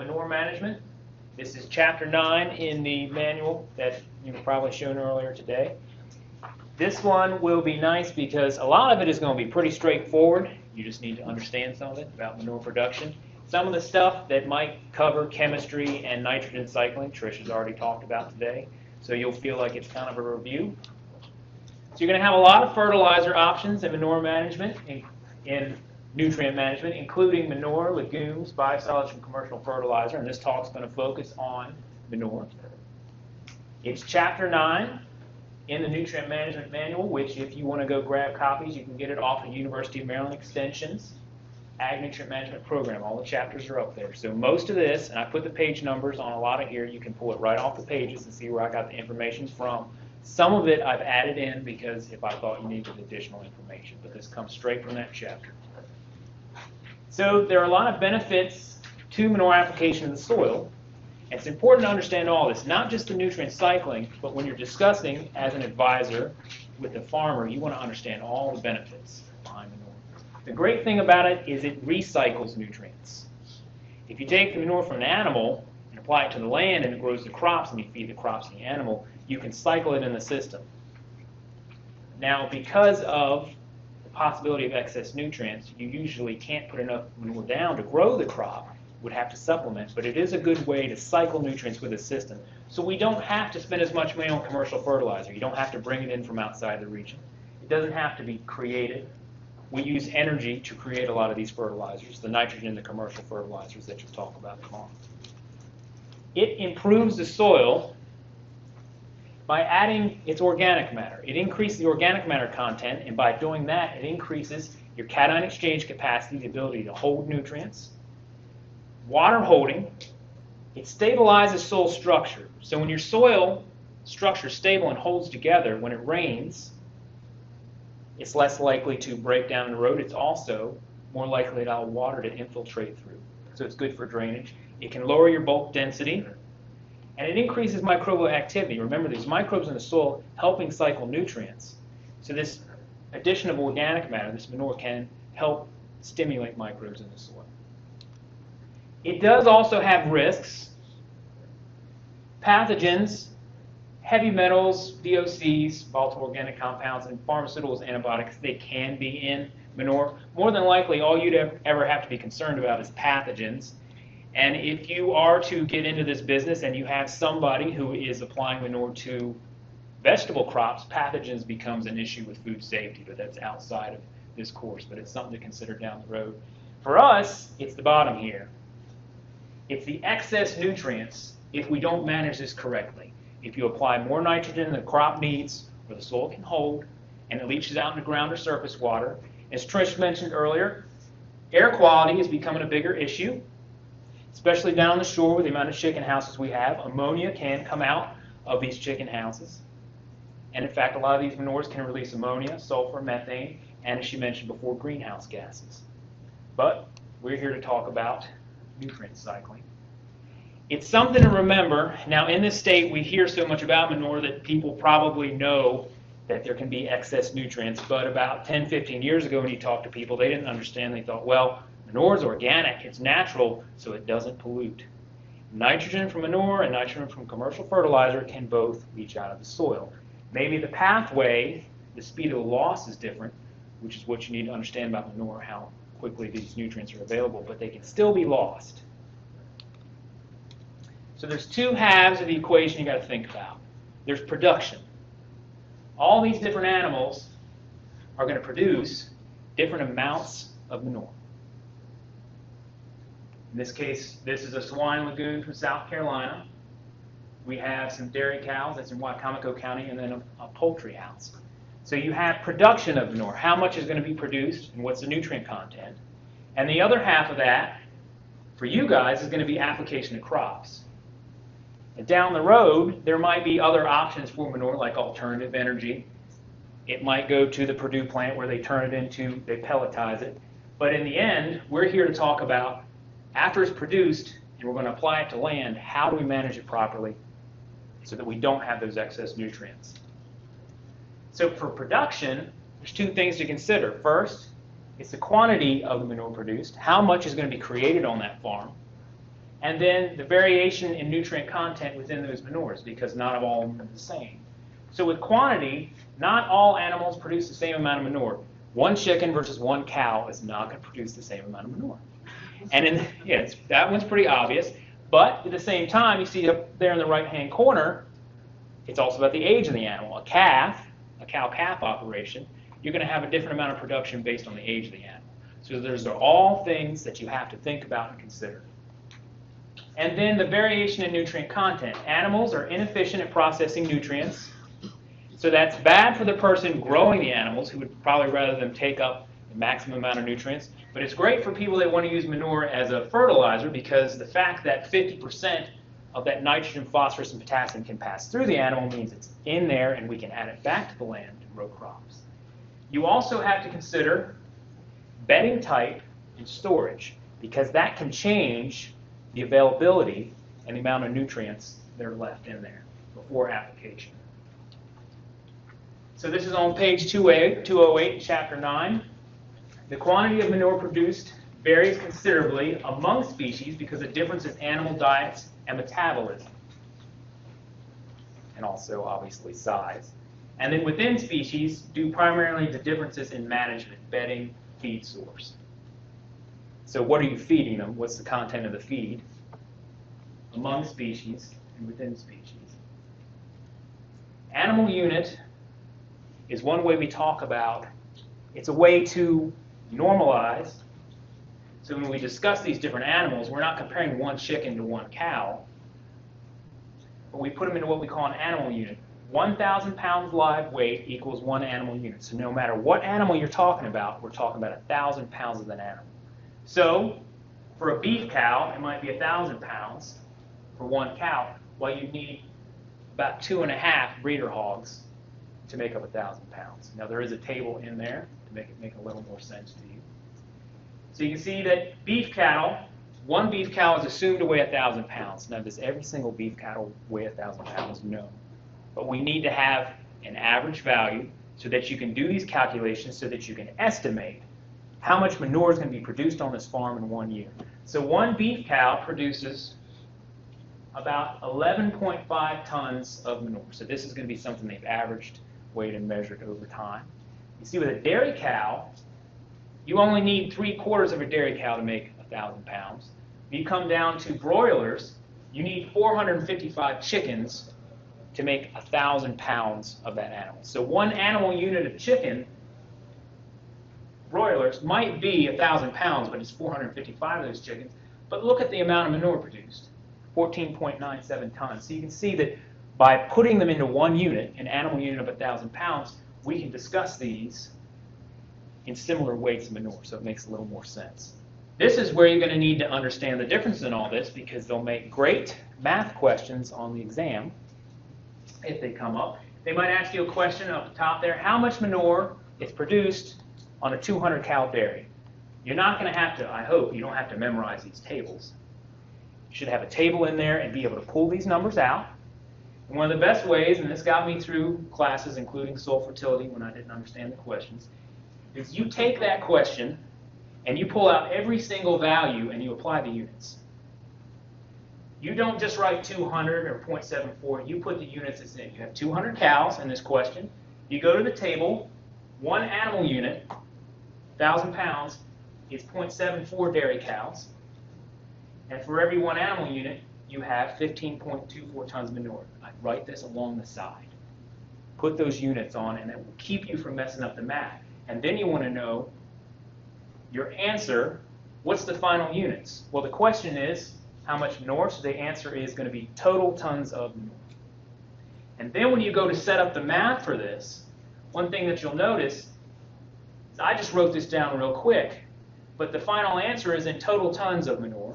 manure management. This is chapter 9 in the manual that you were probably shown earlier today. This one will be nice because a lot of it is going to be pretty straightforward. You just need to understand some of it about manure production. Some of the stuff that might cover chemistry and nitrogen cycling, Trish has already talked about today, so you'll feel like it's kind of a review. So you're going to have a lot of fertilizer options in manure management, in nutrient management, including manure, legumes, biosolids from commercial fertilizer, and this talk's going to focus on manure. It's chapter 9 in the Nutrient Management Manual, which if you want to go grab copies, you can get it off of University of Maryland Extension's Ag Nutrient Management Program. All the chapters are up there. So most of this, and I put the page numbers on a lot of here, you can pull it right off the pages and see where I got the information from. Some of it I've added in because if I thought you needed additional information, but this comes straight from that chapter. So there are a lot of benefits to manure application in the soil. And it's important to understand all this, not just the nutrient cycling, but when you're discussing as an advisor with the farmer, you want to understand all the benefits behind manure. The great thing about it is it recycles nutrients. If you take the manure from an animal and apply it to the land and it grows the crops and you feed the crops to the animal, you can cycle it in the system. Now, because of the possibility of excess nutrients, you usually can't put enough manure down to grow the crop. Would have to supplement, but it is a good way to cycle nutrients with the system. So we don't have to spend as much money on commercial fertilizer. You don't have to bring it in from outside the region. It doesn't have to be created. We use energy to create a lot of these fertilizers, the nitrogen and the commercial fertilizers that you'll talk about tomorrow. It improves the soil by adding its organic matter. It increases the organic matter content, and by doing that, it increases your cation exchange capacity, the ability to hold nutrients. Water holding, it stabilizes soil structure. So when your soil structure is stable and holds together, when it rains, it's less likely to break down and erode. It's also more likely to allow water to infiltrate through. So it's good for drainage. It can lower your bulk density, and it increases microbial activity. Remember, there's microbes in the soil helping cycle nutrients. So this addition of organic matter, this manure, can help stimulate microbes in the soil. It does also have risks. Pathogens, heavy metals, VOCs, volatile organic compounds, and pharmaceuticals, antibiotics, they can be in manure. More than likely, all you'd ever have to be concerned about is pathogens. And if you are to get into this business and you have somebody who is applying manure to vegetable crops, pathogens becomes an issue with food safety, but that's outside of this course, but it's something to consider down the road. For us, it's the bottom here. It's the excess nutrients if we don't manage this correctly. If you apply more nitrogen than the crop needs or the soil can hold, and it leaches out into ground or surface water. As Trish mentioned earlier, air quality is becoming a bigger issue, especially down the shore with the amount of chicken houses we have. Ammonia can come out of these chicken houses. And in fact, a lot of these manures can release ammonia, sulfur, methane, and as she mentioned before, greenhouse gases. But we're here to talk about nutrient cycling. It's something to remember. Now, in this state, we hear so much about manure that people probably know that there can be excess nutrients, but about 10, 15 years ago when you talk to people, they didn't understand. They thought, well, manure is organic, it's natural, so it doesn't pollute. Nitrogen from manure and nitrogen from commercial fertilizer can both leach out of the soil. Maybe the pathway, the speed of the loss is different, which is what you need to understand about manure, how quickly these nutrients are available, but they can still be lost. So there's two halves of the equation you got to think about. There's production. All these different animals are going to produce different amounts of manure. In this case, this is a swine lagoon from South Carolina. We have some dairy cows, that's in Wicomico County, and then a poultry house. So you have production of manure, how much is going to be produced and what's the nutrient content. And the other half of that, for you guys, is going to be application to crops. And down the road, there might be other options for manure like alternative energy. It might go to the Purdue plant where they turn it into, they pelletize it. But in the end, we're here to talk about after it's produced and we're going to apply it to land, how do we manage it properly so that we don't have those excess nutrients. So for production, there's two things to consider. First, it's the quantity of the manure produced. How much is going to be created on that farm? and then the variation in nutrient content within those manures, because not all of them are the same. So with quantity, not all animals produce the same amount of manure. One chicken versus one cow is not going to produce the same amount of manure. And yes, that one's pretty obvious. But at the same time, you see up there in the right-hand corner, it's also about the age of the animal. A cow-calf operation, you're going to have a different amount of production based on the age of the animal. So those are all things that you have to think about and consider. And then the variation in nutrient content. Animals are inefficient at processing nutrients. So that's bad for the person growing the animals, who would probably rather them take up the maximum amount of nutrients. But it's great for people that want to use manure as a fertilizer, because the fact that 50% of that nitrogen, phosphorus, and potassium can pass through the animal means it's in there and we can add it back to the land and grow crops. You also have to consider bedding type and storage, because that can change the availability and the amount of nutrients that are left in there before application. So this is on page 208, chapter 9. The quantity of manure produced varies considerably among species because of differences in animal diets and metabolism, and also obviously size. And then within species, due primarily to differences in management, bedding, feed source. So what are you feeding them? What's the content of the feed among species and within species? Animal unit is one way we talk about. It's a way to normalize. So when we discuss these different animals, we're not comparing one chicken to one cow, but we put them into what we call an animal unit. 1,000 pounds live weight equals one animal unit. So no matter what animal you're talking about, we're talking about 1,000 pounds of that animal. So for a beef cow, it might be 1,000 pounds for one cow, while you need about 2.5 breeder hogs to make up 1,000 pounds. Now there is a table in there to make it make a little more sense to you. So you can see that beef cattle, one beef cow is assumed to weigh 1,000 pounds. Now does every single beef cattle weigh 1,000 pounds? No. But we need to have an average value so that you can do these calculations, so that you can estimate how much manure is going to be produced on this farm in 1 year. So one beef cow produces about 11.5 tons of manure. So this is going to be something they've averaged, weighed, and measured over time. You see, with a dairy cow, you only need 3/4 of a dairy cow to make 1,000 pounds. When you come down to broilers, you need 455 chickens to make 1,000 pounds of that animal. So one animal unit of chicken, broilers, might be 1,000 pounds, but it's 455 of those chickens. But look at the amount of manure produced, 14.97 tons. So you can see that by putting them into one unit, an animal unit of 1,000 pounds, we can discuss these in similar weights of manure, so it makes a little more sense. This is where you're going to need to understand the difference in all this, because they'll make great math questions on the exam if they come up. They might ask you a question up the top there: how much manure is produced on a 200 cow dairy? You're not going to have to, I hope, you don't have to memorize these tables. You should have a table in there and be able to pull these numbers out. And one of the best ways, and this got me through classes including soil fertility when I didn't understand the questions, is you take that question and you pull out every single value and you apply the units. You don't just write 200 or 0.74, you put the units that's in. You have 200 cows in this question. You go to the table, one animal unit, 1,000 pounds, is 0.74 dairy cows. And for every one animal unit, you have 15.24 tons of manure. I write this along the side. Put those units on, and it will keep you from messing up the math. And then you want to know your answer. What's the final units? Well, the question is how much manure, so the answer is going to be total tons of manure. And then when you go to set up the math for this, one thing that you'll notice is I just wrote this down real quick, but the final answer is in total tons of manure.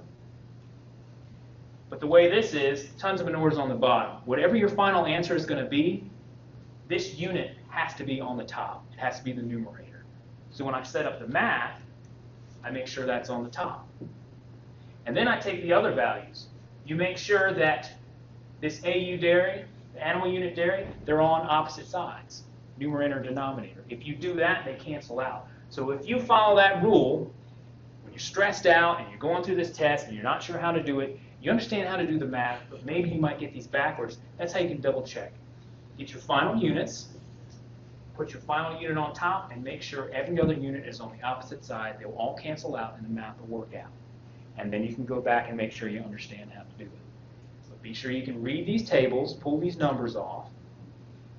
But the way this is, tons of manure is on the bottom. Whatever your final answer is going to be, this unit has to be on the top. It has to be the numerator. So when I set up the math, I make sure that's on the top. And then I take the other values. You make sure that this AU dairy, the animal unit dairy, they're on opposite sides, numerator and denominator. If you do that, they cancel out. So if you follow that rule, when you're stressed out and you're going through this test and you're not sure how to do it, You understand how to do the math, but maybe you might get these backwards. That's how you can double check. Get your final units, put your final unit on top, and make sure every other unit is on the opposite side. They will all cancel out and the math will work out. And then you can go back and make sure you understand how to do it. So be sure you can read these tables, pull these numbers off,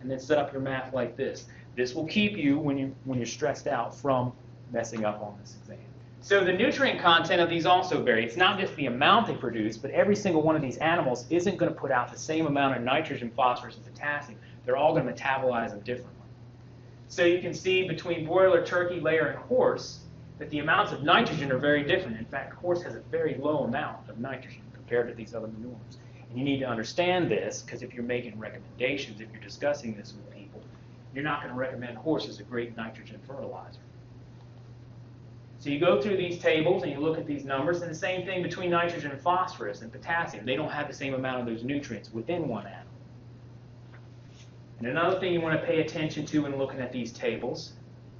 and then set up your math like this. This will keep you, when you're stressed out, from messing up on this exam. So the nutrient content of these also vary. It's not just the amount they produce, but every single one of these animals isn't going to put out the same amount of nitrogen, phosphorus, and potassium. They're all going to metabolize them differently. So you can see between broiler, turkey, layer, and horse that the amounts of nitrogen are very different. In fact, horse has a very low amount of nitrogen compared to these other manures. And you need to understand this, because if you're making recommendations, if you're discussing this with people, you're not going to recommend horse as a great nitrogen fertilizer. So you go through these tables and you look at these numbers, and the same thing between nitrogen and phosphorus and potassium. They don't have the same amount of those nutrients within one atom. And another thing you want to pay attention to when looking at these tables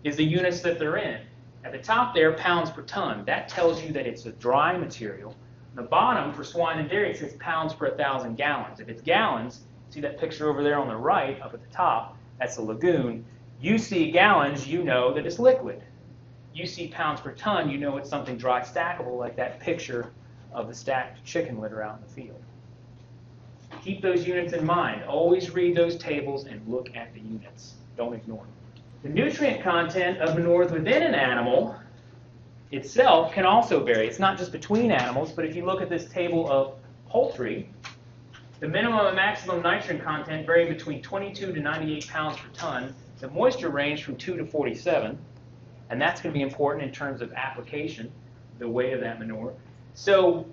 is the units that they're in. At the top there, pounds per ton. That tells you that it's a dry material. On the bottom, for swine and dairy, it says pounds per 1,000 gallons. If it's gallons, see that picture over there on the right, up at the top, that's a lagoon. You see gallons, you know that it's liquid. You see pounds per ton, you know it's something dry stackable, like that picture of the stacked chicken litter out in the field. Keep those units in mind. Always read those tables and look at the units. Don't ignore them. The nutrient content of manures within an animal itself can also vary. It's not just between animals, but if you look at this table of poultry, the minimum and maximum nitrogen content vary between 22 to 98 pounds per ton. The moisture range from 2 to 47, and that's going to be important in terms of application, the weight of that manure. So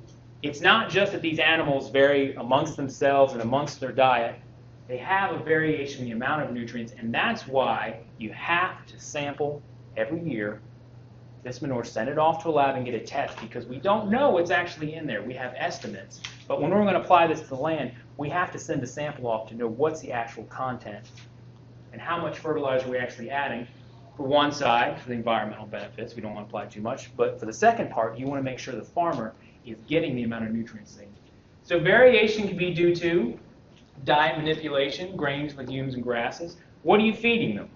it's not just that these animals vary amongst themselves and amongst their diet. They have a variation in the amount of nutrients, and that's why you have to sample every year this manure, send it off to a lab and get it tested, because we don't know what's actually in there. We have estimates. But when we're going to apply this to the land, we have to send a sample off to know what's the actual content and how much fertilizer we're actually adding. For one side, for the environmental benefits, we don't want to apply too much. But for the second part, you want to make sure the farmer is getting the amount of nutrients they need. So variation can be due to diet manipulation, grains, legumes, and grasses. What are you feeding them?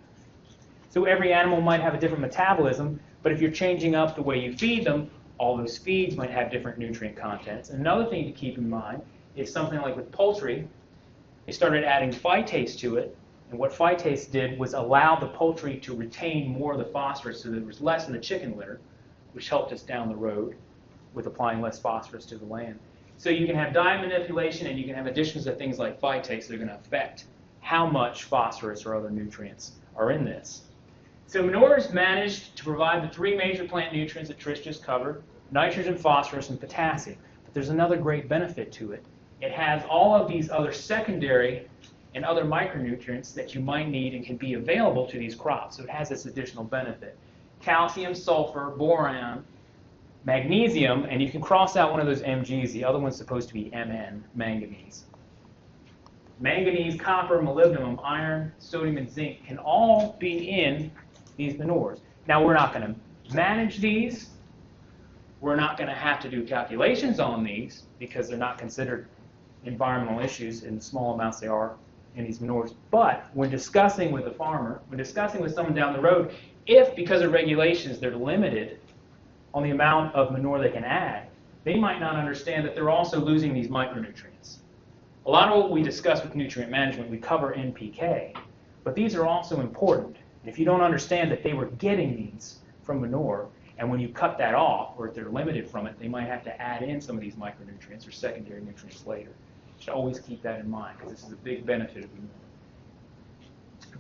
So every animal might have a different metabolism, but if you're changing up the way you feed them, all those feeds might have different nutrient contents. Another thing to keep in mind is something like with poultry, they started adding phytase to it, and what phytase did was allow the poultry to retain more of the phosphorus so there was less in the chicken litter, which helped us down the road with applying less phosphorus to the land. So you can have diet manipulation and you can have additions of things like phytase that are going to affect how much phosphorus or other nutrients are in this. So manures managed to provide the three major plant nutrients that Trish just covered, nitrogen, phosphorus, and potassium. But there's another great benefit to it. It has all of these other secondary and other micronutrients that you might need and can be available to these crops. So it has this additional benefit. Calcium, sulfur, boron, magnesium, and you can cross out one of those Mgs. The other one's supposed to be Mn, manganese. Manganese, copper, molybdenum, iron, sodium, and zinc can all be in these manures. Now, we're not going to manage these. We're not going to have to do calculations on these because they're not considered environmental issues in the small amounts they are in these manures. But when discussing with a farmer, when discussing with someone down the road, if because of regulations they're limited on the amount of manure they can add, they might not understand that they're also losing these micronutrients. A lot of what we discuss with nutrient management, we cover NPK, but these are also important. If you don't understand that they were getting these from manure, and when you cut that off, or if they're limited from it, they might have to add in some of these micronutrients or secondary nutrients later. You should always keep that in mind, because this is a big benefit of manure.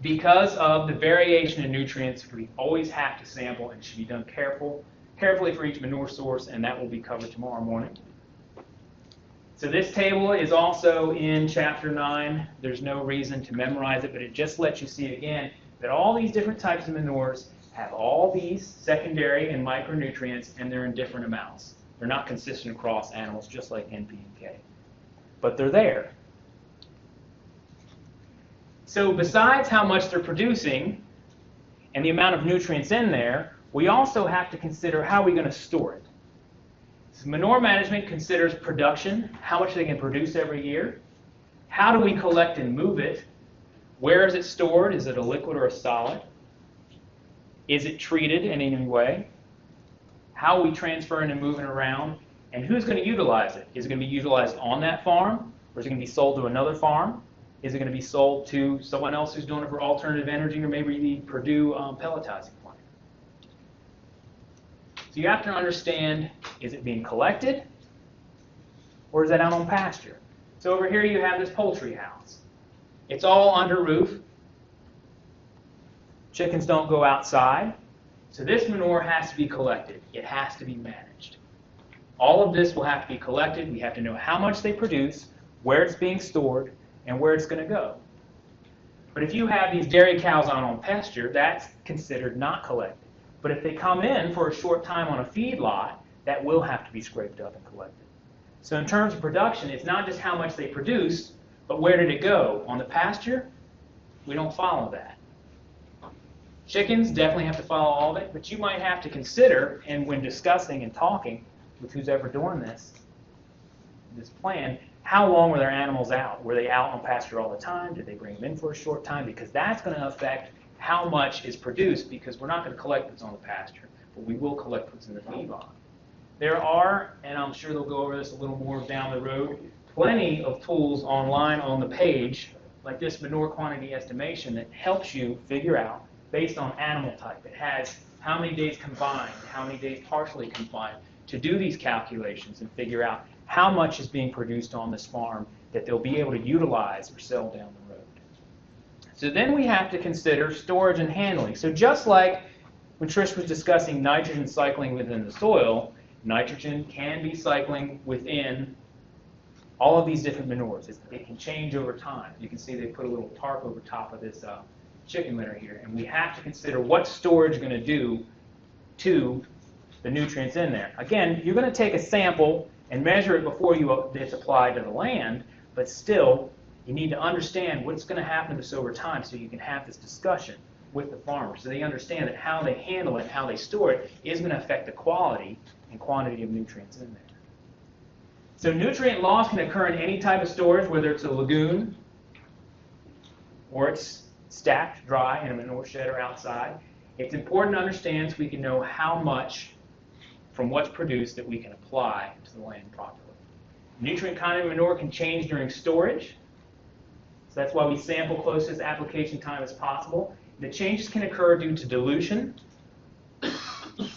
Because of the variation in nutrients, we always have to sample, and it should be done carefully for each manure source, and that will be covered tomorrow morning. So this table is also in Chapter 9. There's no reason to memorize it, but it just lets you see again that all these different types of manures have all these secondary and micronutrients, and they're in different amounts. They're not consistent across animals, just like NP and K. But they're there. So besides how much they're producing and the amount of nutrients in there, we also have to consider how we're going to store it. So manure management considers production, how much they can produce every year. How do we collect and move it? Where is it stored? Is it a liquid or a solid? Is it treated in any way? How are we transferring and moving around? And who's going to utilize it? Is it going to be utilized on that farm? Or is it going to be sold to another farm? Is it going to be sold to someone else who's doing it for alternative energy, or maybe the Purdue pelletizing plant? So you have to understand, is it being collected? Or is it out on pasture? So over here you have this poultry house. It's all under roof. Chickens don't go outside. So this manure has to be collected. It has to be managed. All of this will have to be collected. We have to know how much they produce, where it's being stored, and where it's going to go. But if you have these dairy cows out on pasture, that's considered not collected. But if they come in for a short time on a feed lot, that will have to be scraped up and collected. So in terms of production, it's not just how much they produce, but where did it go? On the pasture? We don't follow that. Chickens definitely have to follow all of it, but you might have to consider, and when discussing and talking with who's ever doing this plan, how long were their animals out? Were they out on pasture all the time? Did they bring them in for a short time? Because that's going to affect how much is produced, because we're not going to collect what's on the pasture, but we will collect what's in the feedlot. There are, and I'm sure they'll go over this a little more down the road, plenty of tools online on the page, like this manure quantity estimation, that helps you figure out, based on animal type. It has how many days combined, how many days partially combined, to do these calculations and figure out how much is being produced on this farm that they'll be able to utilize or sell down the road. So then we have to consider storage and handling. So just like when Trish was discussing nitrogen cycling within the soil, nitrogen can be cycling within all of these different manures. It can change over time. You can see they put a little tarp over top of this chicken litter here, and we have to consider what storage going to do to the nutrients in there. Again, you're going to take a sample and measure it before it's applied to the land, but still, you need to understand what's going to happen to this over time so you can have this discussion with the farmer so they understand that how they handle it, how they store it, is going to affect the quality and quantity of nutrients in there. So nutrient loss can occur in any type of storage, whether it's a lagoon or it's stacked dry in a manure shed or outside. It's important to understand so we can know how much from what's produced that we can apply to the land properly. Nutrient content of manure can change during storage. So that's why we sample close to its application time as possible. The changes can occur due to dilution,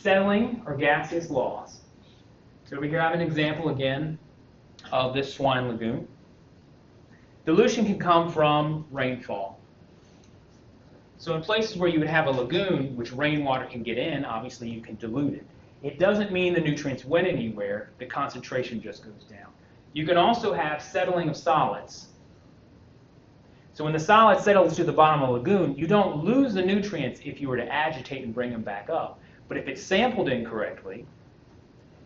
settling, or gaseous loss. So over here I have an example again of this swine lagoon. Dilution can come from rainfall. So in places where you would have a lagoon, which rainwater can get in, obviously you can dilute it. It doesn't mean the nutrients went anywhere, the concentration just goes down. You can also have settling of solids. So when the solid settles to the bottom of a lagoon, you don't lose the nutrients if you were to agitate and bring them back up. But if it's sampled incorrectly,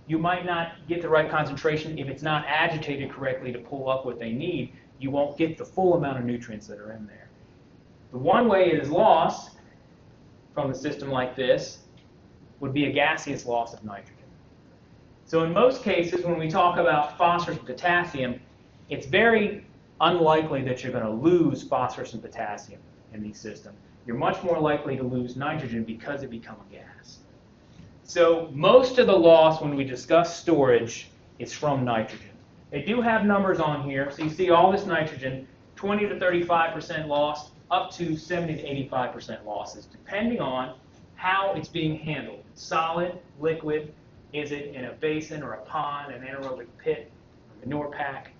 you might not get the right concentration. If it's not agitated correctly to pull up what they need, you won't get the full amount of nutrients that are in there. The one way it is lost from a system like this would be a gaseous loss of nitrogen. So in most cases, when we talk about phosphorus and potassium, it's very unlikely that you're going to lose phosphorus and potassium in these systems. You're much more likely to lose nitrogen because it becomes a gas. So most of the loss when we discuss storage is from nitrogen. They do have numbers on here. So you see all this nitrogen, 20 to 35% loss, up to 70 to 85% losses, depending on how it's being handled. Solid, liquid, is it in a basin or a pond, an anaerobic pit, a manure pack?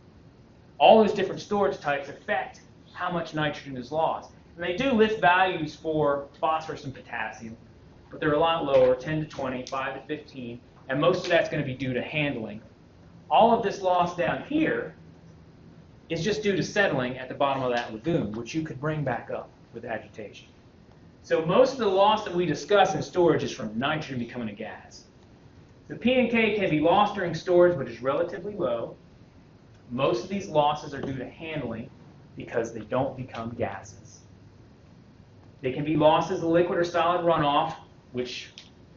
All those different storage types affect how much nitrogen is lost. And they do list values for phosphorus and potassium, but they're a lot lower, 10 to 20, 5 to 15, and most of that's going to be due to handling. All of this loss down here is just due to settling at the bottom of that lagoon, which you could bring back up with agitation. So most of the loss that we discuss in storage is from nitrogen becoming a gas. The P and K can be lost during storage, but is relatively low. Most of these losses are due to handling because they don't become gases. They can be losses of liquid or solid runoff, which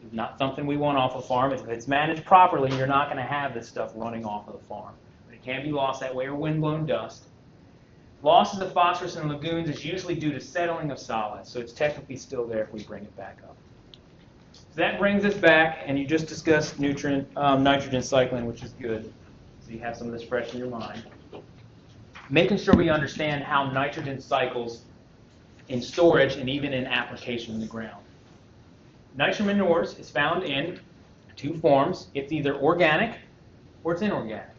It's not something we want off a farm. If it's managed properly, you're not going to have this stuff running off of the farm. But it can be lost that way or windblown dust. Losses of phosphorus in lagoons is usually due to settling of solids, so it's technically still there if we bring it back up. So that brings us back, and you just discussed nitrogen cycling, which is good. So you have some of this fresh in your mind. Making sure we understand how nitrogen cycles in storage and even in application in the ground. Nitrogen manures is found in two forms. It's either organic or it's inorganic.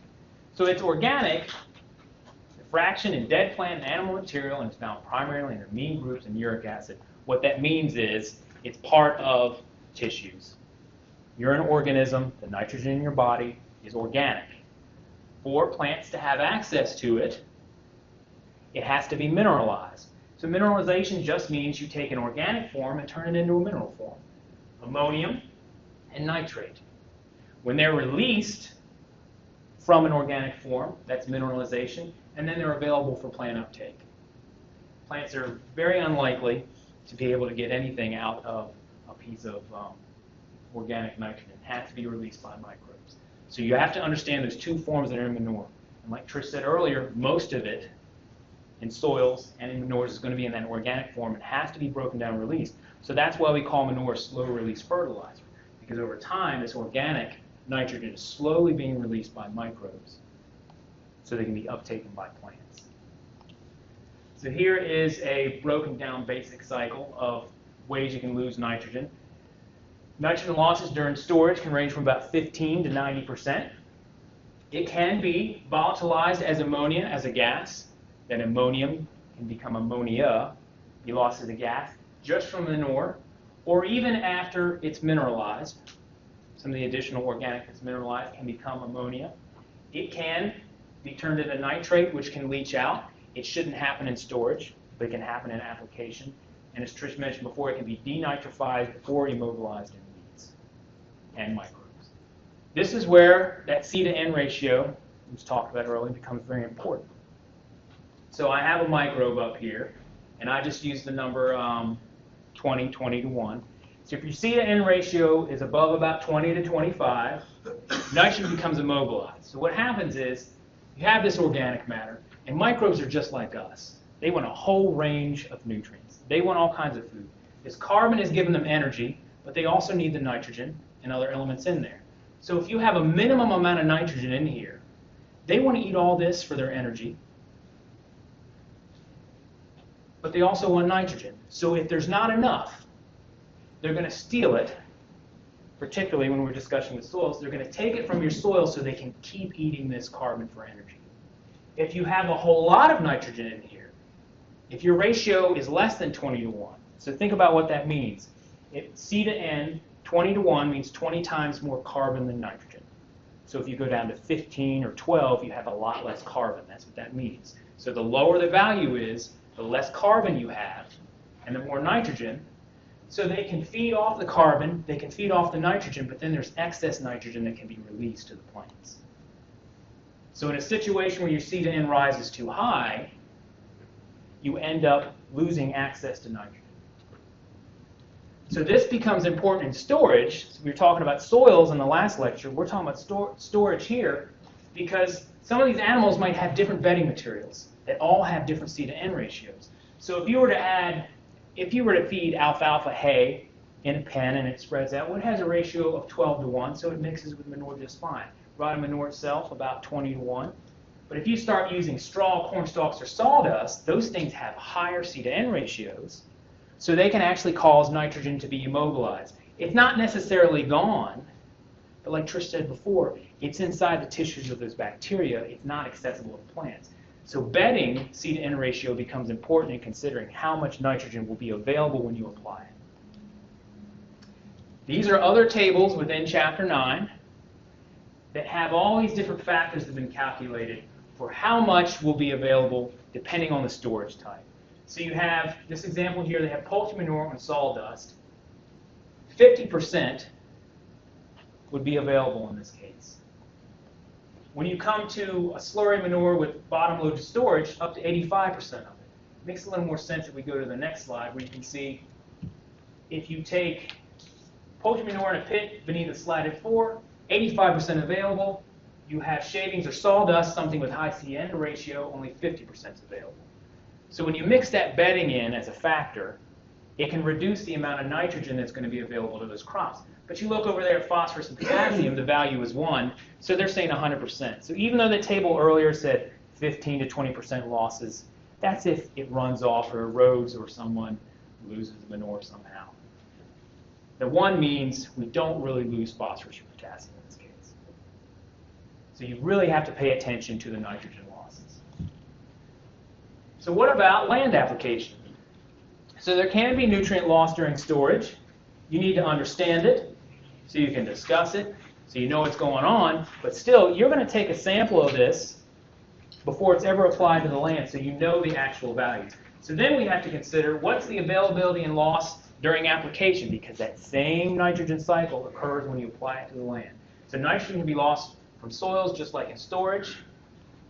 So it's organic, the fraction in dead plant and animal material, and it's found primarily in amine groups and uric acid. What that means is it's part of tissues. You're an organism. The nitrogen in your body is organic. For plants to have access to it, it has to be mineralized. So mineralization just means you take an organic form and turn it into a mineral form. Ammonium and nitrate. When they're released from an organic form, that's mineralization, and then they're available for plant uptake. Plants are very unlikely to be able to get anything out of a piece of organic nitrogen. It has to be released by microbes. So you have to understand there's two forms that are in manure. And like Trish said earlier, most of it in soils and in manures is going to be in that organic form. It has to be broken down and released. So that's why we call manure slow-release fertilizer, because over time this organic nitrogen is slowly being released by microbes so they can be uptaken by plants. So here is a broken down basic cycle of ways you can lose nitrogen. Nitrogen losses during storage can range from about 15 to 90%. It can be volatilized as ammonia as a gas. Then ammonium can become ammonia, be lost as a gas, just from manure, or even after it's mineralized. Some of the additional organic that's mineralized can become ammonia. It can be turned into nitrate, which can leach out. It shouldn't happen in storage, but it can happen in application. And as Trish mentioned before, it can be denitrified or immobilized in weeds and microbes. This is where that C to N ratio, we talked about earlier, becomes very important. So I have a microbe up here, and I just use the number 20 to 1. So if your C to N ratio is above about 20 to 25, nitrogen becomes immobilized. So what happens is you have this organic matter, and microbes are just like us. They want a whole range of nutrients. They want all kinds of food. This carbon is giving them energy, but they also need the nitrogen and other elements in there. So if you have a minimum amount of nitrogen in here, they want to eat all this for their energy, but they also want nitrogen. So if there's not enough, they're going to steal it, particularly when we're discussing the soils. They're going to take it from your soil so they can keep eating this carbon for energy. If you have a whole lot of nitrogen in here, if your ratio is less than 20 to 1, so think about what that means. C to N, 20 to 1 means 20 times more carbon than nitrogen. So if you go down to 15 or 12, you have a lot less carbon. That's what that means. So the lower the value is, the less carbon you have, and the more nitrogen. So they can feed off the carbon, they can feed off the nitrogen, but then there's excess nitrogen that can be released to the plants. So in a situation where your C to N rises too high, you end up losing access to nitrogen. So this becomes important in storage. So we were talking about soils in the last lecture. We're talking about storage here because some of these animals might have different bedding materials that all have different C to N ratios. So if you were to feed alfalfa hay in a pen and it spreads out, well, it has a ratio of 12 to 1, so it mixes with manure just fine. Rotting manure itself, about 20 to 1. But if you start using straw, corn stalks, or sawdust, those things have higher C to N ratios, so they can actually cause nitrogen to be immobilized. It's not necessarily gone, but like Trish said before, it's inside the tissues of those bacteria. It's not accessible to plants. So bedding C to N ratio becomes important in considering how much nitrogen will be available when you apply it. These are other tables within Chapter 9 that have all these different factors that have been calculated for how much will be available depending on the storage type. So you have this example here, they have poultry manure and sawdust. 50% would be available in this case. When you come to a slurry manure with bottom-loaded storage, up to 85% of it. It makes a little more sense if we go to the next slide where you can see if you take poultry manure in a pit beneath a slatted floor, 85% available. You have shavings or sawdust, something with high C/N ratio, only 50% is available. So when you mix that bedding in as a factor, it can reduce the amount of nitrogen that's going to be available to those crops. But you look over there at phosphorus and potassium, the value is 1, so they're saying 100%. So even though the table earlier said 15 to 20% losses, that's if it runs off or erodes or someone loses the manure somehow. The 1 means we don't really lose phosphorus or potassium in this case. So you really have to pay attention to the nitrogen losses. So what about land application? So there can be nutrient loss during storage. You need to understand it so you can discuss it, so you know what's going on, but still, you're going to take a sample of this before it's ever applied to the land so you know the actual values. So then we have to consider what's the availability and loss during application, because that same nitrogen cycle occurs when you apply it to the land. So nitrogen can be lost from soils just like in storage,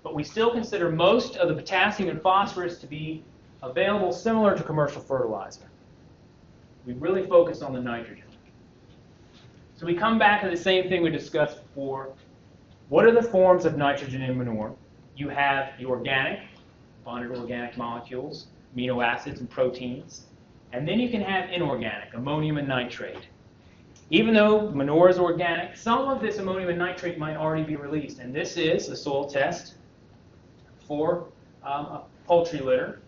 but we still consider most of the potassium and phosphorus to be available similar to commercial fertilizer. We really focus on the nitrogen. So we come back to the same thing we discussed before. What are the forms of nitrogen in manure? You have the organic, bonded organic molecules, amino acids and proteins, and then you can have inorganic, ammonium and nitrate. Even though manure is organic, some of this ammonium and nitrate might already be released, and this is a soil test for a poultry litter.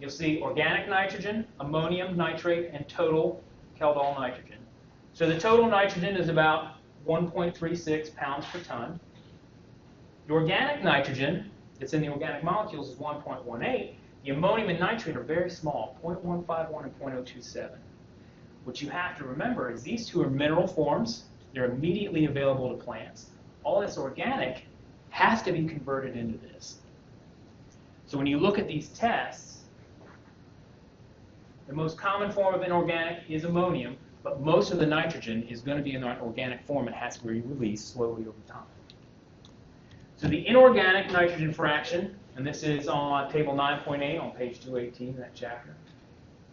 You'll see organic nitrogen, ammonium, nitrate, and total Kaldol nitrogen. So the total nitrogen is about 1.36 pounds per ton. The organic nitrogen that's in the organic molecules is 1.18. The ammonium and nitrate are very small, 0.151 and 0.027. What you have to remember is these two are mineral forms. They're immediately available to plants. All this organic has to be converted into this. So when you look at these tests, the most common form of inorganic is ammonium, but most of the nitrogen is going to be in an organic form and has to be released slowly over time. So the inorganic nitrogen fraction, and this is on table 9.8 on page 218 in that chapter,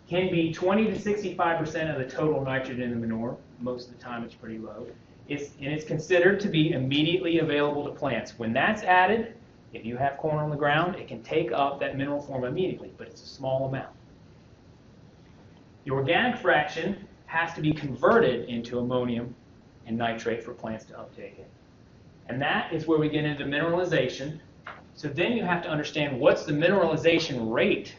can be 20 to 65% of the total nitrogen in the manure. Most of the time it's pretty low. And it's considered to be immediately available to plants. When that's added, if you have corn on the ground, it can take up that mineral form immediately, but it's a small amount. The organic fraction has to be converted into ammonium and nitrate for plants to uptake it. And that is where we get into mineralization. So then you have to understand what's the mineralization rate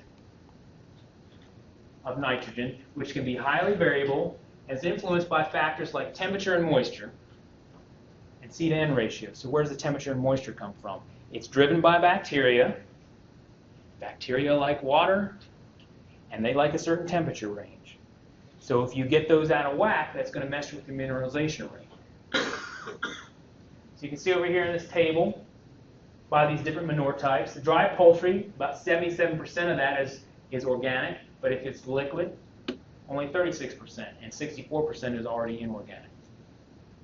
of nitrogen, which can be highly variable and is influenced by factors like temperature and moisture and C/N ratio. So where does the temperature and moisture come from? It's driven by bacteria. Bacteria like water, and they like a certain temperature range. So if you get those out of whack, that's going to mess with your mineralization rate. So you can see over here in this table, by these different manure types, the dry poultry, about 77% of that is organic, but if it's liquid, only 36%, and 64% is already inorganic.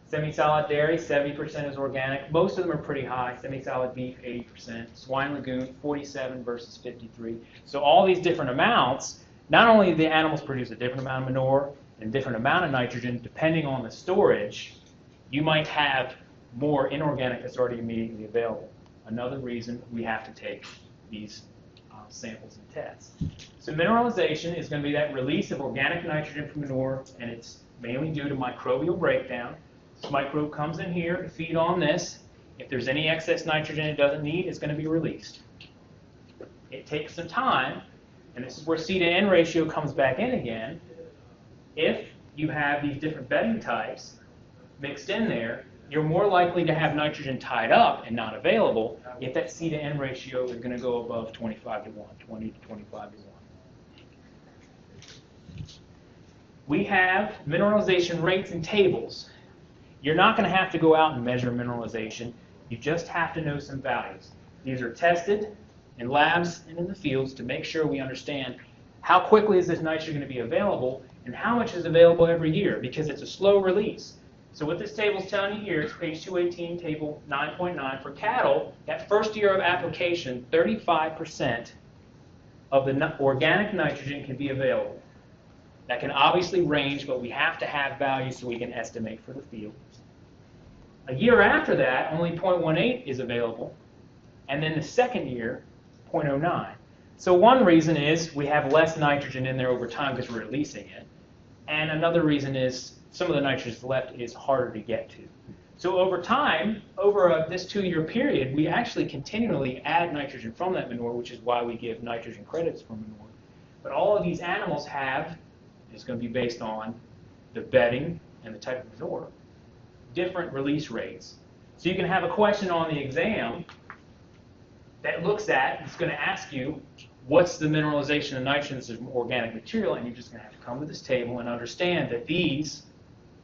Semi-solid dairy, 70% is organic. Most of them are pretty high. Semi-solid beef, 80%. Swine lagoon, 47 versus 53. So all these different amounts, not only do the animals produce a different amount of manure and a different amount of nitrogen, depending on the storage, you might have more inorganic that's already immediately available. Another reason we have to take these samples and tests. So mineralization is going to be that release of organic nitrogen from manure, and it's mainly due to microbial breakdown. This microbe comes in here to feed on this. If there's any excess nitrogen it doesn't need, it's going to be released. It takes some time, and this is where C/N ratio comes back in again. If you have these different bedding types mixed in there, you're more likely to have nitrogen tied up and not available if that C/N ratio is going to go above 25 to 1, 20 to 25 to 1. We have mineralization rates and tables. You're not going to have to go out and measure mineralization. You just have to know some values. These are tested in labs and in the fields to make sure we understand how quickly is this nitrogen going to be available and how much is available every year, because it's a slow release. So what this table is telling you here is page 218, table 9.9. For cattle, that first year of application, 35% of the organic nitrogen can be available. That can obviously range, but we have to have values so we can estimate for the field. A year after that, only 0.18 is available, and then the second year, 0.09. So one reason is we have less nitrogen in there over time because we're releasing it, and another reason is some of the nitrogen left is harder to get to. So over time, over this 2-year period, we actually continually add nitrogen from that manure, which is why we give nitrogen credits for manure. But all of these animals have, it's going to be based on the bedding and the type of manure, different release rates. So you can have a question on the exam that looks at, it's going to ask you, what's the mineralization of nitrogen as an organic material, and you're just going to have to come to this table and understand that these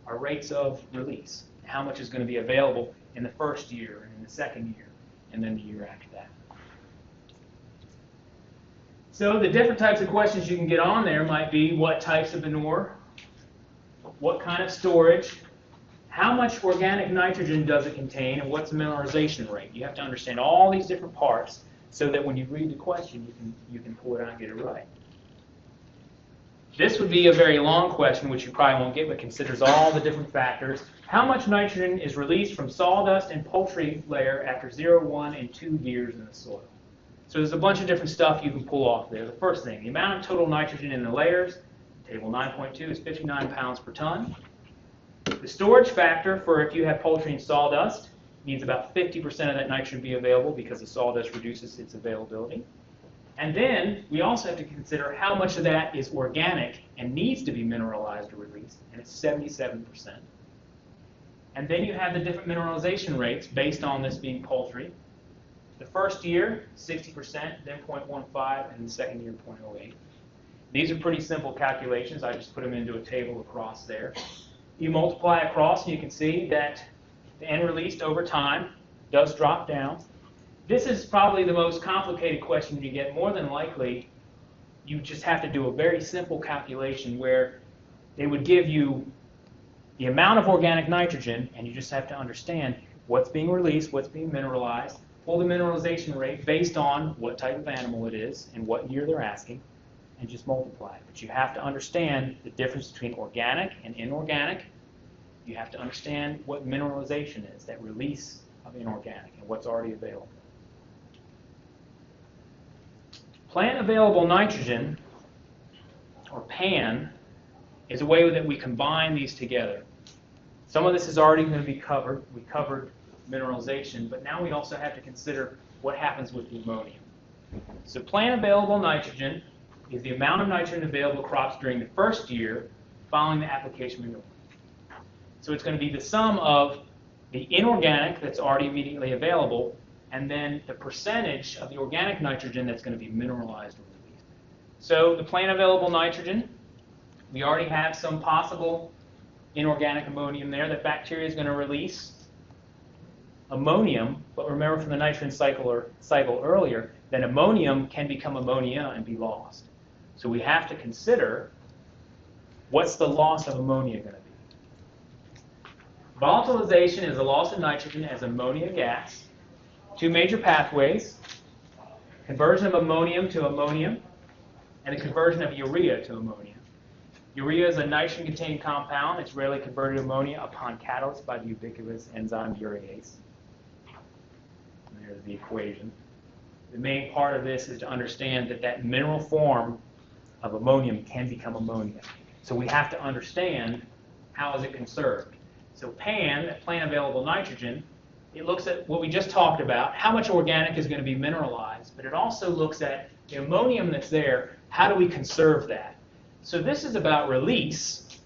are rates of release. How much is going to be available in the first year, and in the second year, and then the year after that. So the different types of questions you can get on there might be what types of manure, what kind of storage, how much organic nitrogen does it contain, and what's the mineralization rate. You have to understand all these different parts so that when you read the question, you can pull it out and get it right. This would be a very long question, which you probably won't get, but considers all the different factors. How much nitrogen is released from sawdust and poultry layer after 0, 1, and 2 years in the soil? So there's a bunch of different stuff you can pull off there. The first thing, the amount of total nitrogen in the layers, table 9.2 is 59 pounds per ton. The storage factor for if you have poultry and sawdust needs about 50% of that nitrogen be available because the sawdust reduces its availability. And then we also have to consider how much of that is organic and needs to be mineralized or released, and it's 77%. And then you have the different mineralization rates based on this being poultry. The first year, 60%, then 0.15, and the second year, 0.08. These are pretty simple calculations. I just put them into a table across there. You multiply across, and you can see that the N released over time does drop down. This is probably the most complicated question you get. More than likely, you just have to do a very simple calculation where they would give you the amount of organic nitrogen, and you just have to understand what's being released, what's being mineralized, pull the mineralization rate based on what type of animal it is and what year they're asking, and just multiply it. But you have to understand the difference between organic and inorganic. You have to understand what mineralization is, that release of inorganic, and what's already available. Plant available nitrogen, or PAN, is a way that we combine these together. Some of this is already going to be covered. We covered mineralization, but now we also have to consider what happens with the ammonium. So plant available nitrogen is the amount of nitrogen available to crops during the first year following the application of manure. So it's going to be the sum of the inorganic that's already immediately available and then the percentage of the organic nitrogen that's going to be mineralized or released. So the plant available nitrogen, we already have some possible inorganic ammonium there that bacteria is going to release ammonium, but remember from the nitrogen cycle earlier that ammonium can become ammonia and be lost. So we have to consider what's the loss of ammonia going to be. Volatilization is the loss of nitrogen as ammonia gas. Two major pathways, conversion of ammonium to ammonium and the conversion of urea to ammonia. Urea is a nitrogen-containing compound. It's rarely converted to ammonia upon catalysis by the ubiquitous enzyme urease. And there's the equation. The main part of this is to understand that that mineral form of ammonium can become ammonia. So we have to understand how is it conserved. So PAN, that plant available nitrogen, it looks at what we just talked about, how much organic is going to be mineralized, but it also looks at the ammonium that's there, how do we conserve that? So this is about release,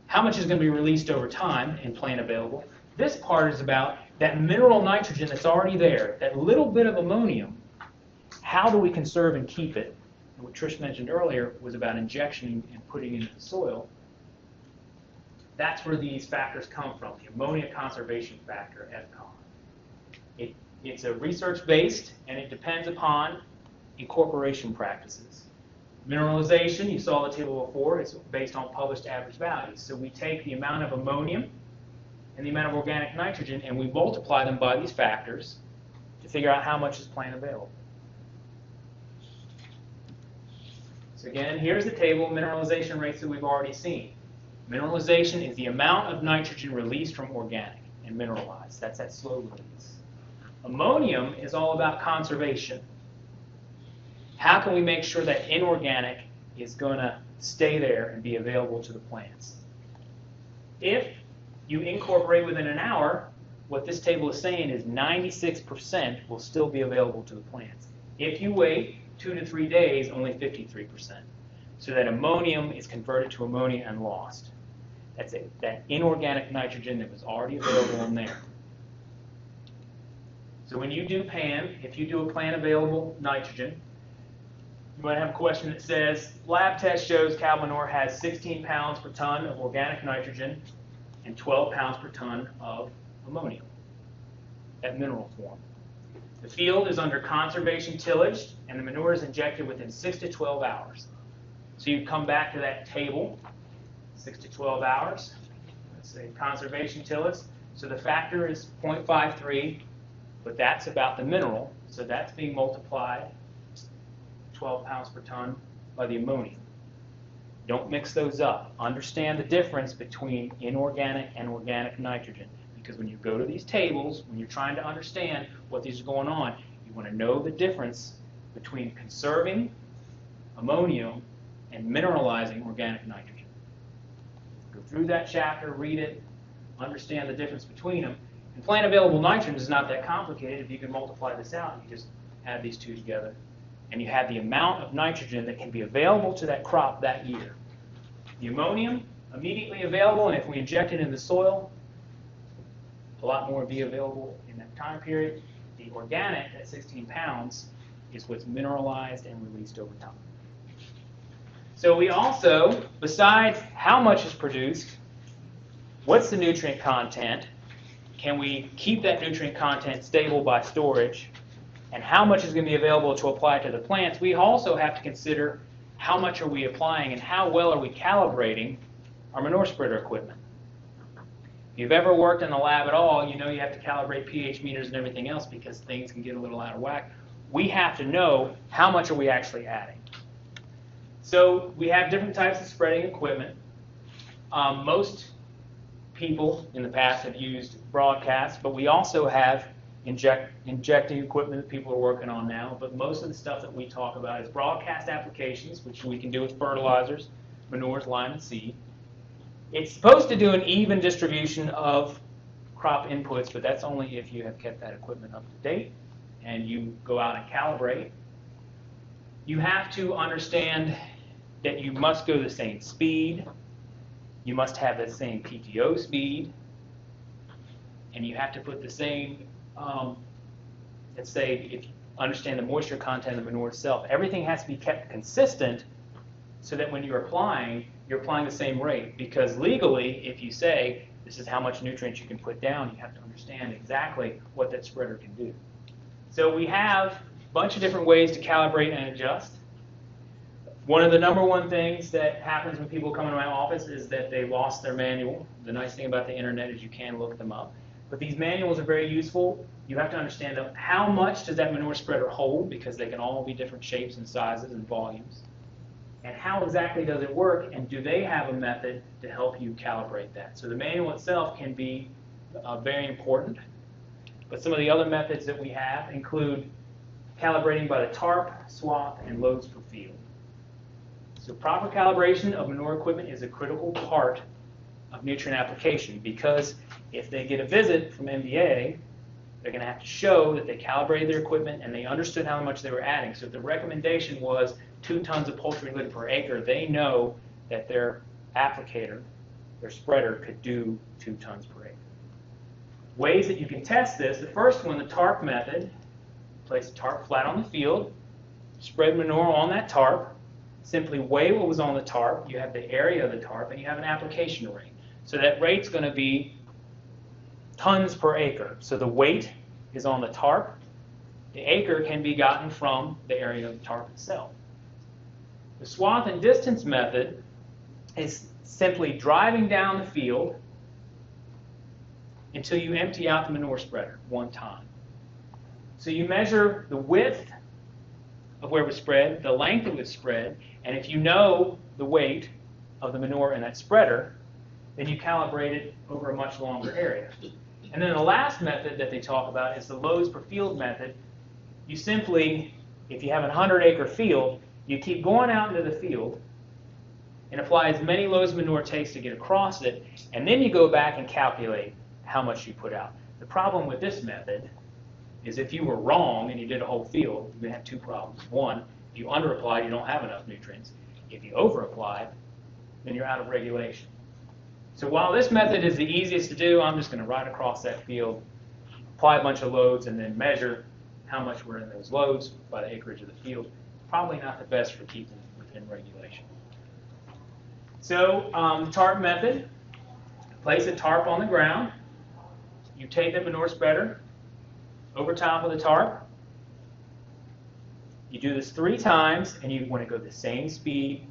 how much is going to be released over time in plant available. This part is about that mineral nitrogen that's already there, that little bit of ammonium, how do we conserve and keep it? And what Trish mentioned earlier was about injection and putting it into the soil. That's where these factors come from, the ammonia conservation factor, FCON. It's a research-based, and it depends upon incorporation practices. Mineralization, you saw the table before, it's based on published average values. So we take the amount of ammonium and the amount of organic nitrogen, and we multiply them by these factors to figure out how much is plant available. So again, here's the table of mineralization rates that we've already seen. Mineralization is the amount of nitrogen released from organic and mineralized. That's that slow release. Ammonium is all about conservation. How can we make sure that inorganic is going to stay there and be available to the plants? If you incorporate within an hour, what this table is saying is 96% will still be available to the plants. If you wait 2 to 3 days, only 53%. So that ammonium is converted to ammonia and lost. That's it. That inorganic nitrogen that was already available in there. So when you do PAN, if you do a plant available nitrogen, you might have a question that says, lab test shows cow manure has 16 pounds per ton of organic nitrogen and 12 pounds per ton of ammonium at mineral form. The field is under conservation tillage, and the manure is injected within 6 to 12 hours. So you come back to that table, 6 to 12 hours. Let's say conservation tillage. So the factor is 0.53, but that's about the mineral. So that's being multiplied 12 pounds per ton by the ammonium. Don't mix those up. Understand the difference between inorganic and organic nitrogen. Because when you go to these tables, when you're trying to understand what these are going on, you want to know the difference between conserving ammonium and mineralizing organic nitrogen. Go through that chapter, read it, understand the difference between them. And plant available nitrogen is not that complicated. If you can multiply this out, you just add these two together, and you have the amount of nitrogen that can be available to that crop that year. The ammonium, immediately available, and if we inject it in the soil, a lot more will be available in that time period. The organic, at 16 pounds, is what's mineralized and released over time. So we also, besides how much is produced, what's the nutrient content, can we keep that nutrient content stable by storage, and how much is going to be available to apply to the plants, we also have to consider how much are we applying and how well are we calibrating our manure spreader equipment. If you've ever worked in the lab at all, you know you have to calibrate pH meters and everything else because things can get a little out of whack. We have to know how much are we actually adding. So we have different types of spreading equipment. Most people in the past have used broadcast, but we also have injecting equipment that people are working on now. But most of the stuff that we talk about is broadcast applications, which we can do with fertilizers, manures, lime, and seed. It's supposed to do an even distribution of crop inputs, but that's only if you have kept that equipment up to date and you go out and calibrate. You have to understand that you must go the same speed, you must have the same PTO speed, and you have to put the same, let's say, if you understand the moisture content of the manure itself, everything has to be kept consistent so that when you're applying the same rate. Because legally, if you say this is how much nutrients you can put down, you have to understand exactly what that spreader can do. So we have a bunch of different ways to calibrate and adjust. One of the #1 things that happens when people come into my office is that they lost their manual. The nice thing about the internet is you can look them up. But these manuals are very useful. You have to understand how much does that manure spreader hold, because they can all be different shapes and sizes and volumes. And how exactly does it work, and do they have a method to help you calibrate that? So the manual itself can be very important, but some of the other methods that we have include calibrating by the tarp, swath, and loads per field. So proper calibration of manure equipment is a critical part of nutrient application, because if they get a visit from MBA, they're going to have to show that they calibrated their equipment and they understood how much they were adding. So if the recommendation was 2 tons of poultry litter per acre, they know that their applicator, their spreader, could do 2 tons per acre. Ways that you can test this: the first one, the tarp method. Place a tarp flat on the field, spread manure on that tarp, simply weigh what was on the tarp, you have the area of the tarp, and you have an application rate. So that rate's going to be tons per acre. So the weight is on the tarp. The acre can be gotten from the area of the tarp itself. The swath and distance method is simply driving down the field until you empty out the manure spreader one time. So you measure the width of where it was spread, the length it was spread, And if you know the weight of the manure in that spreader, then you calibrate it over a much longer area. And then the last method that they talk about is the loads per field method. You simply, if you have a 100-acre field, you keep going out into the field and apply as many loads of manure it takes to get across it, and then you go back and calculate how much you put out. The problem with this method is if you were wrong and you did a whole field, you have two problems. One, if you underapplied, you don't have enough nutrients. If you overapplied, then you're out of regulation. So while this method is the easiest to do, I'm just going to ride across that field, apply a bunch of loads, and then measure how much we're in those loads by the acreage of the field. Probably not the best for keeping it within regulation. So the tarp method, place a tarp on the ground. You take the manure spreader over top of the tarp. You do this 3 times, and you want to go the same speed. You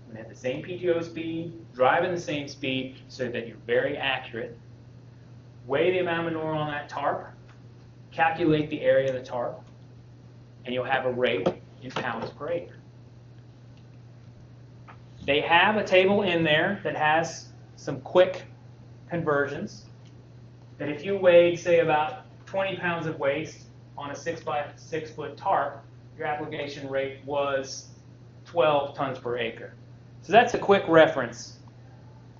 want to have the same PTO speed, driving the same speed so that you're very accurate. Weigh the amount of manure on that tarp, calculate the area of the tarp, and you'll have a rate in pounds per acre. They have a table in there that has some quick conversions. That if you weighed, say, about 20 pounds of waste on a 6 by 6 foot tarp, your application rate was 12 tons per acre. So that's a quick reference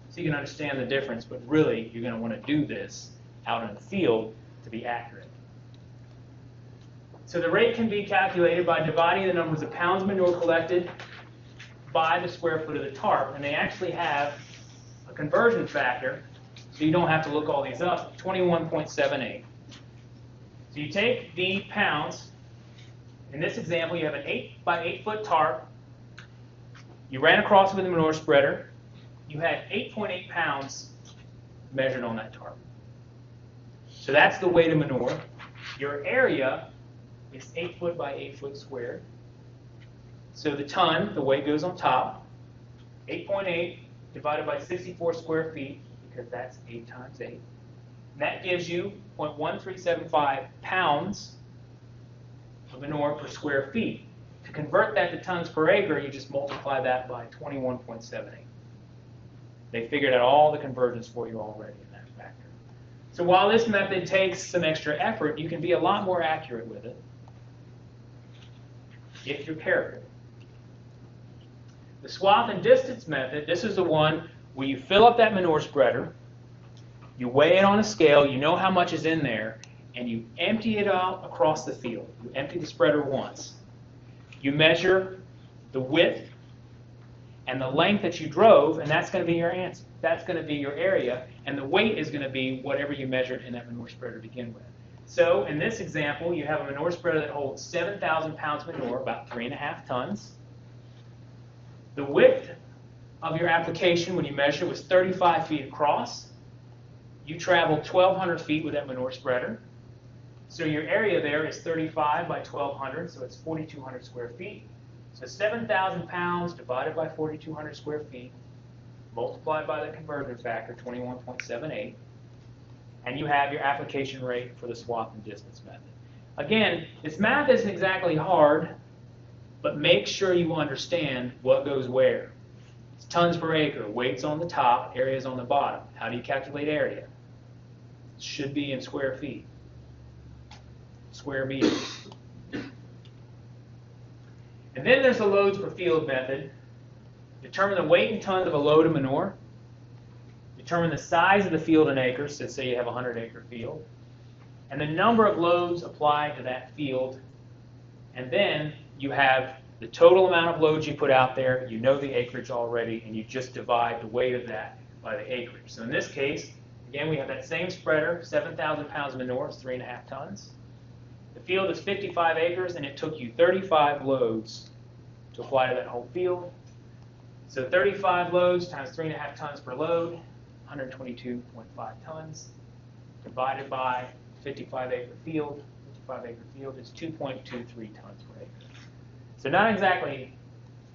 so you can understand the difference, but really you're going to want to do this out in the field to be accurate. So the rate can be calculated by dividing the numbers of pounds of manure collected by the square foot of the tarp, and they actually have a conversion factor, so you don't have to look all these up, 21.78. So you take the pounds. In this example, you have an 8 by 8 foot tarp. You ran across it with a manure spreader. You had 8.8 pounds measured on that tarp. So that's the weight of manure. Your area is 8 foot by 8 foot squared. So the ton, the weight goes on top. 8.8 divided by 64 square feet, because that's 8 times 8. And that gives you 0.1375 pounds of manure per square feet. To convert that to tons per acre, you just multiply that by 21.78. They figured out all the conversions for you already in that factor. So while this method takes some extra effort, you can be a lot more accurate with it if you're careful. The swath and distance method, this is the one where you fill up that manure spreader, you weigh it on a scale, you know how much is in there, and you empty it out across the field. You empty the spreader once. You measure the width and the length that you drove, and that's going to be your answer. That's going to be your area, and the weight is going to be whatever you measured in that manure spreader to begin with. So in this example, you have a manure spreader that holds 7,000 pounds of manure, about 3.5 tons. The width of your application when you measure was 35 feet across. You traveled 1,200 feet with that manure spreader. So your area there is 35 by 1,200, so it's 4,200 square feet. So 7,000 pounds divided by 4,200 square feet, multiplied by the conversion factor, 21.78, and you have your application rate for the swath and distance method. Again, this math isn't exactly hard, but make sure you understand what goes where. It's tons per acre, weights on the top, areas on the bottom. How do you calculate area? It should be in square feet. Square meters. And then there's the loads per field method. Determine the weight in tons of a load of manure. Determine the size of the field in acres, so say you have a 100-acre field. And the number of loads applied to that field. And then you have the total amount of loads you put out there. You know the acreage already, and you just divide the weight of that by the acreage. So in this case, again, we have that same spreader, 7,000 pounds of manure, is 3.5 tons. The field is 55 acres, and it took you 35 loads to apply to that whole field. So 35 loads times 3.5 tons per load, 122.5 tons, divided by 55-acre field. 55-acre field is 2.23 tons per acre. So not exactly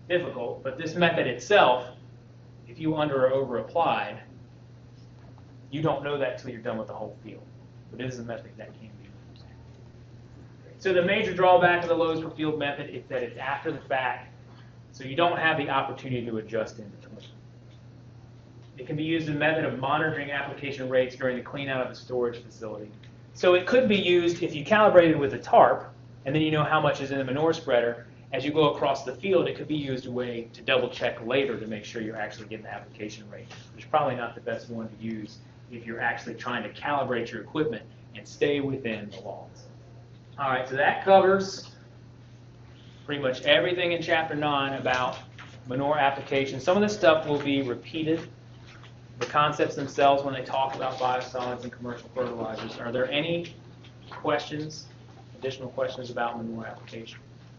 difficult, but this method itself, if you under or over applied, you don't know that until you're done with the whole field. But it is a method that can be used. So the major drawback of the loads per field method is that it's after the fact. So you don't have the opportunity to adjust in between. It can be used as a method of monitoring application rates during the clean out of a storage facility. So it could be used if you calibrated with a tarp, and then you know how much is in the manure spreader. As you go across the field, it could be used a way to double check later to make sure you're actually getting the application rate. It's probably not the best one to use if you're actually trying to calibrate your equipment and stay within the laws. All right, so that covers pretty much everything in Chapter 9 about manure application. Some of this stuff will be repeated. The concepts themselves when they talk about biosolids and commercial fertilizers. Are there any questions, additional questions about manure application?